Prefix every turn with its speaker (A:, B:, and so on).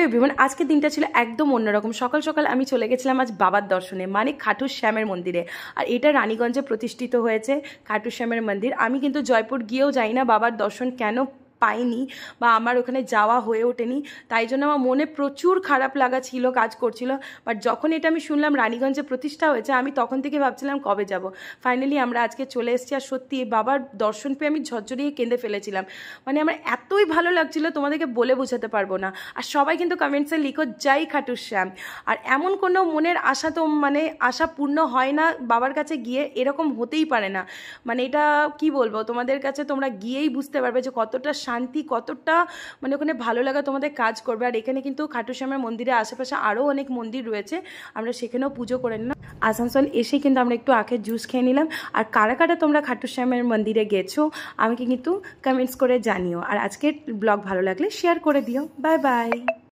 A: Everyone, আজকের দিনটা ছিল একদম অন্যরকম। সকাল সকাল আমি চলে গেছিলাম আজ বাবার দর্শনে, মানে খাটু শ্যামের মন্দিরে। আর এটা রানীগঞ্জে প্রতিষ্ঠিত হয়েছে খাটু শ্যামের মন্দির। আমি কিন্তু জয়পুর গিয়েও যাই না, বাবার দর্শন কেন পাইনি বা আমার ওখানে যাওয়া হয়ে ওঠেনি, তাই জন্য আমার মনে প্রচুর খারাপ লাগা ছিল, কাজ করছিল। বাট যখন এটা আমি শুনলাম রানীগঞ্জে প্রতিষ্ঠা হয়েছে, আমি তখন থেকে ভাবছিলাম কবে যাব। ফাইনালি আমরা আজকে চলে এসেছি। আর সত্যি বাবার দর্শন পেয়ে আমি ঝরঝরিয়ে কেঁদে ফেলেছিলাম। মানে আমার এতই ভালো লাগছিল, তোমাদেরকে বলে বোঝাতে পারবো না। আর সবাই কিন্তু কমেন্টসে লিখো জয় খাটু শ্যাম। আর এমন কোনো মনের আশা তো মানে আশা পূর্ণ হয় না বাবার কাছে গিয়ে, এরকম হতেই পারে না। মানে এটা কি বলবো তোমাদের কাছে, তোমরা গিয়েই বুঝতে পারবে যে কতটা শান্তি, কতটা মানে ওখানে ভালো লাগা তোমাদের কাজ করবে। আর এখানে কিন্তু খাটু শ্যামের মন্দিরের আশেপাশে আরও অনেক মন্দির রয়েছে, আমরা সেখানেও পুজো করে নিলাম। আসানসোল এসে কিন্তু আমরা একটু আখের জুস খেয়ে নিলাম। আর কারা কারা তোমরা খাটু শ্যামের মন্দিরে গেছো আমাকে কিন্তু কমেন্টস করে জানিও। আর আজকের ব্লগ ভালো লাগলে শেয়ার করে দিও। Bye bye.